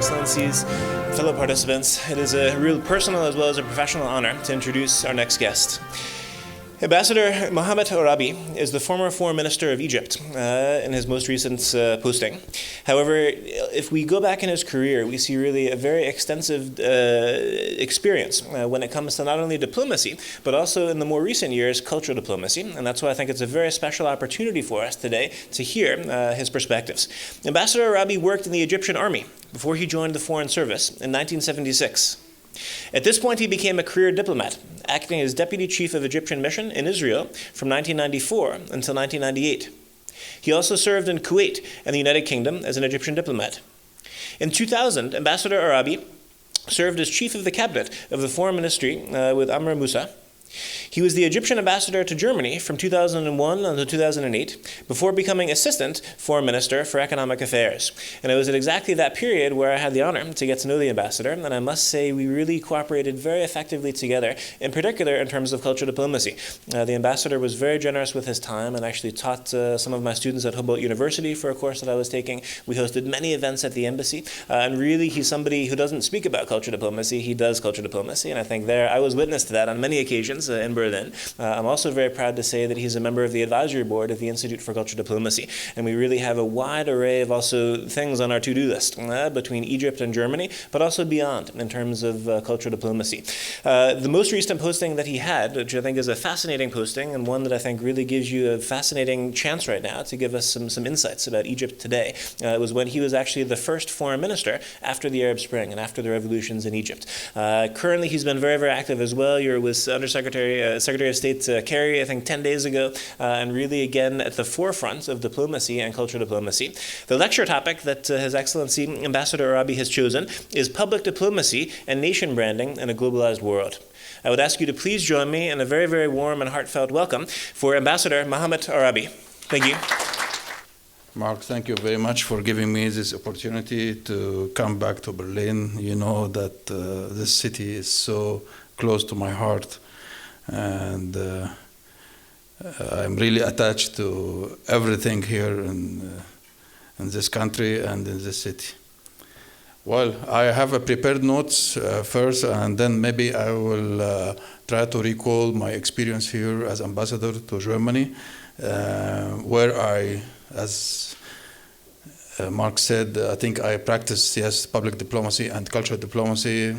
Excellencies, fellow participants, it is a real personal as well as a professional honor to introduce our next guest. Ambassador Mohamed Orabi is the former foreign minister of Egypt in his most recent posting. However, if we go back in his career, we see really a very extensive experience when it comes to not only diplomacy, but also in the more recent years, cultural diplomacy. And that's why I think it's a very special opportunity for us today to hear his perspectives. Ambassador Orabi worked in the Egyptian army before he joined the Foreign Service in 1976. At this point, he became a career diplomat, acting as deputy chief of Egyptian mission in Israel from 1994 until 1998. He also served in Kuwait and the United Kingdom as an Egyptian diplomat. In 2000, Ambassador Orabi served as chief of the cabinet of the foreign ministry with Amr Musa. He was the Egyptian ambassador to Germany from 2001 until 2008, before becoming assistant foreign minister for economic affairs. And it was at exactly that period where I had the honor to get to know the ambassador, and I must say we really cooperated very effectively together, in particular in terms of cultural diplomacy. The ambassador was very generous with his time and actually taught some of my students at Humboldt University for a course that I was taking. We hosted many events at the embassy, and really he's somebody who doesn't speak about cultural diplomacy, he does cultural diplomacy, and I think I was witness to that on many occasions in Berlin. I'm also very proud to say that he's a member of the advisory board of the Institute for Cultural Diplomacy, and we really have a wide array of also things on our to-do list between Egypt and Germany, but also beyond in terms of cultural diplomacy. The most recent posting that he had, which I think is a fascinating posting and one that I think really gives you a fascinating chance right now to give us some insights about Egypt today, was when he was actually the first foreign minister after the Arab Spring and after the revolutions in Egypt. Currently, he's been very, very active as well. You're with Secretary of State Kerry, I think 10 days ago, and really again at the forefront of diplomacy and cultural diplomacy. The lecture topic that His Excellency Ambassador Orabi has chosen is public diplomacy and nation branding in a globalized world. I would ask you to please join me in a very, very warm and heartfelt welcome for Ambassador Mohamed Orabi. Thank you. Mark, thank you very much for giving me this opportunity to come back to Berlin. You know that this city is so close to my heart, and I'm really attached to everything here in this country and in this city. Well, I have prepared notes first, and then maybe I will try to recall my experience here as ambassador to Germany, where I, as Mark said, I think I practiced, yes, public diplomacy and cultural diplomacy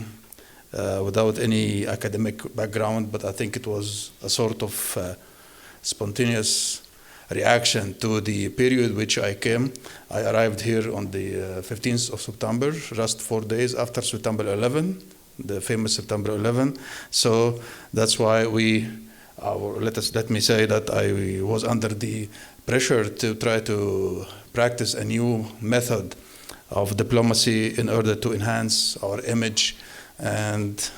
without any academic background, but I think it was a sort of spontaneous reaction to the period which I came. I arrived here on the 15th of September, just 4 days after September 11, the famous September 11. So that's why let me say that I was under the pressure to try to practice a new method of diplomacy in order to enhance our image and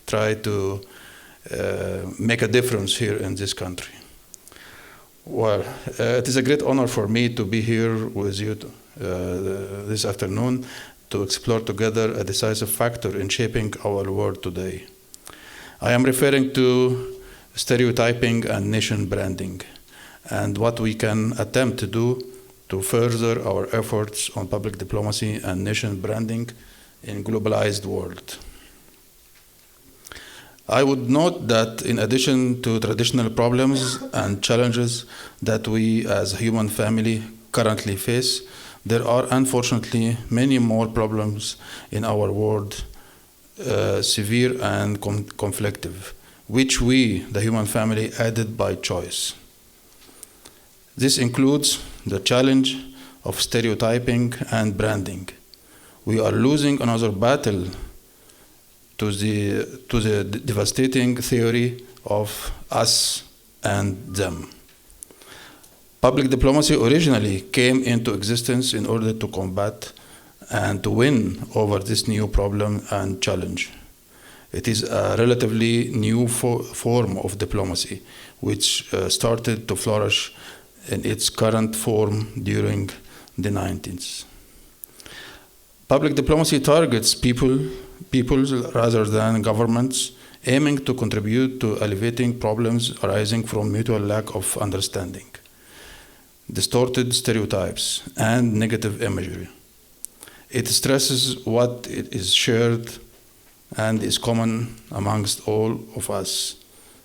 try to make a difference here in this country. Well, it is a great honor for me to be here with you this afternoon to explore together a decisive factor in shaping our world today. I am referring to stereotyping and nation branding, and what we can attempt to do to further our efforts on public diplomacy and nation branding in globalized world. I would note that in addition to traditional problems and challenges that we as a human family currently face, there are unfortunately many more problems in our world, severe and conflictive, which we, the human family, added by choice. This includes the challenge of stereotyping and branding. We are losing another battle to the devastating theory of us and them. Public diplomacy originally came into existence in order to combat and to win over this new problem and challenge. It is a relatively new form of diplomacy, which started to flourish in its current form during the 19th. Public diplomacy targets peoples rather than governments, aiming to contribute to alleviating problems arising from mutual lack of understanding, distorted stereotypes, and negative imagery. It stresses what it is shared and is common amongst all of us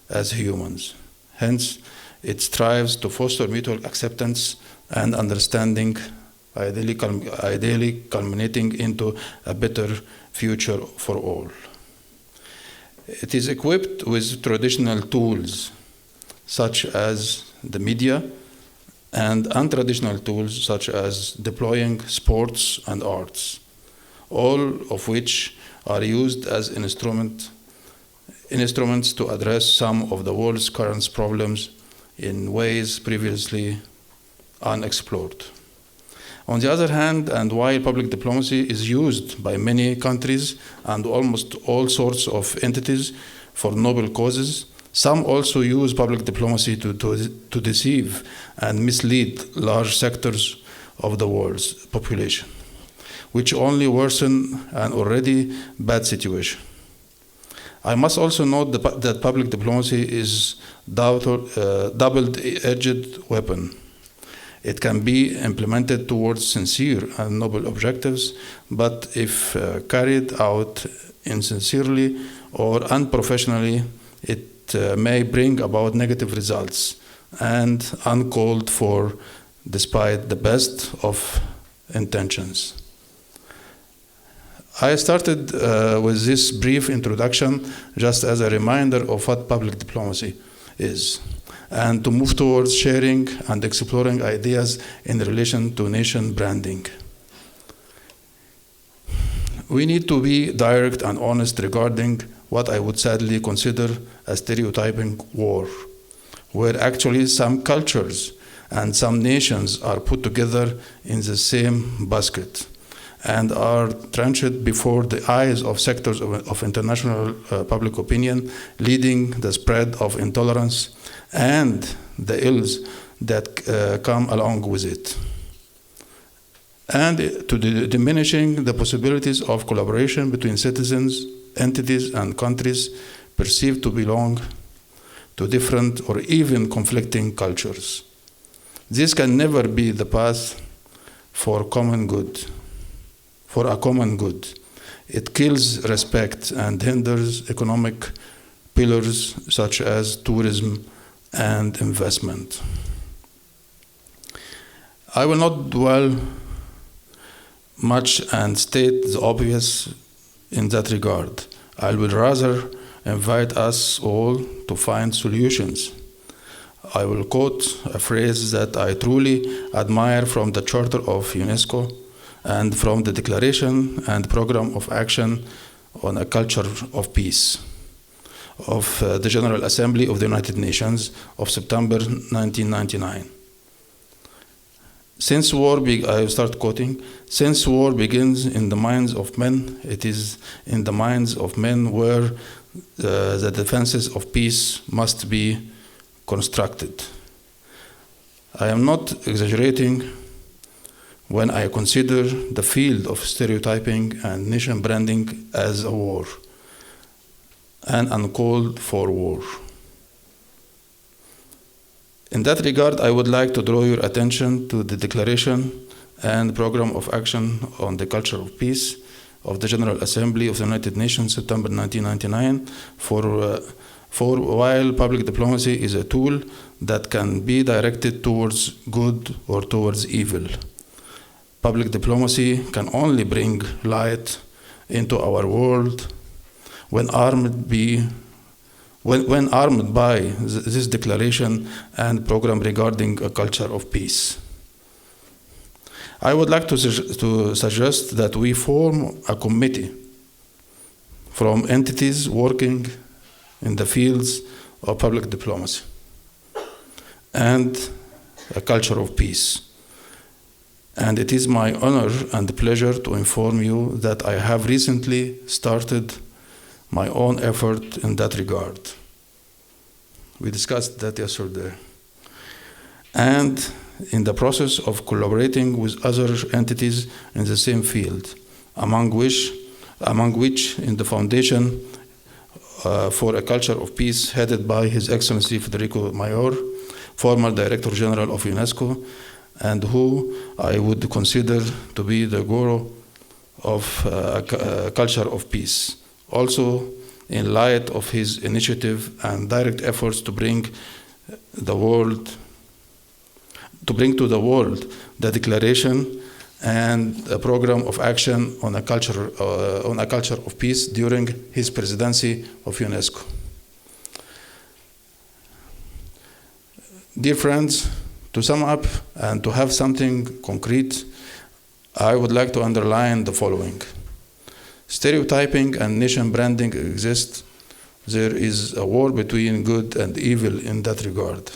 as humans. Hence, it strives to foster mutual acceptance and understanding, ideally culminating into a better future for all. It is equipped with traditional tools such as the media and untraditional tools such as deploying sports and arts, all of which are used as instruments to address some of the world's current problems in ways previously unexplored. On the other hand, and while public diplomacy is used by many countries and almost all sorts of entities for noble causes, some also use public diplomacy to deceive and mislead large sectors of the world's population, which only worsen an already bad situation. I must also note that public diplomacy is double-edged weapon. It can be implemented towards sincere and noble objectives, but if carried out insincerely or unprofessionally, it may bring about negative results and uncalled for despite the best of intentions. I started with this brief introduction just as a reminder of what public diplomacy is, and to move towards sharing and exploring ideas in relation to nation branding. We need to be direct and honest regarding what I would sadly consider a stereotyping war, where actually some cultures and some nations are put together in the same basket and are trenched before the eyes of sectors of international public opinion, leading the spread of intolerance and the ills that come along with it, and to diminishing the possibilities of collaboration between citizens, entities, and countries perceived to belong to different or even conflicting cultures. This can never be the path for a common good. It kills respect and hinders economic pillars such as tourism and investment. I will not dwell much and state the obvious in that regard. I will rather invite us all to find solutions. I will quote a phrase that I truly admire from the Charter of UNESCO and from the Declaration and Program of Action on a Culture of Peace of the General Assembly of the United Nations of September 1999. I start quoting, since war begins in the minds of men, it is in the minds of men where the defenses of peace must be constructed. I am not exaggerating when I consider the field of stereotyping and nation branding as a war, an uncalled for war. In that regard, I would like to draw your attention to the Declaration and Program of Action on the Culture of Peace of the General Assembly of the United Nations, September 1999, for while public diplomacy is a tool that can be directed towards good or towards evil, public diplomacy can only bring light into our world when armed by this declaration and program regarding a culture of peace. I would like to suggest that we form a committee from entities working in the fields of public diplomacy and a culture of peace. And it is my honor and pleasure to inform you that I have recently started my own effort in that regard. We discussed that yesterday. And in the process of collaborating with other entities in the same field, among which in the Foundation for a Culture of Peace, headed by His Excellency Federico Mayor, former Director General of UNESCO, and who I would consider to be the guru of a culture of peace. Also, in light of his initiative and direct efforts to bring to the world the declaration and a program of action on a culture of peace during his presidency of UNESCO. Dear friends, to sum up and to have something concrete, I would like to underline the following. Stereotyping and nation branding exist. There is a war between good and evil in that regard.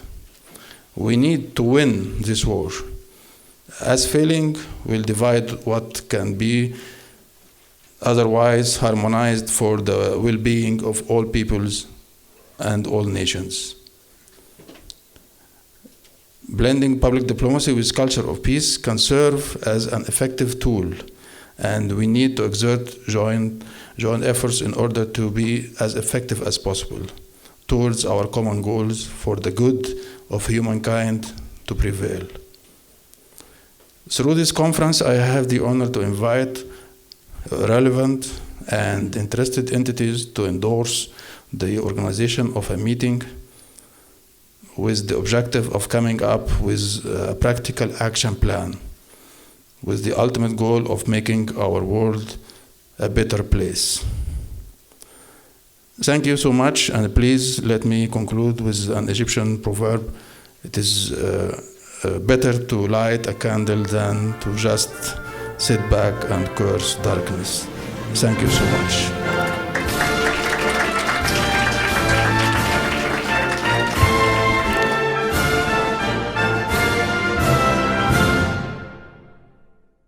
We need to win this war, as failing will divide what can be otherwise harmonized for the well-being of all peoples and all nations. Blending public diplomacy with culture of peace can serve as an effective tool, and we need to exert joint efforts in order to be as effective as possible towards our common goals for the good of humankind to prevail. Through this conference, I have the honor to invite relevant and interested entities to endorse the organization of a meeting with the objective of coming up with a practical action plan with the ultimate goal of making our world a better place. Thank you so much, and please let me conclude with an Egyptian proverb. It is better to light a candle than to just sit back and curse darkness. Thank you so much.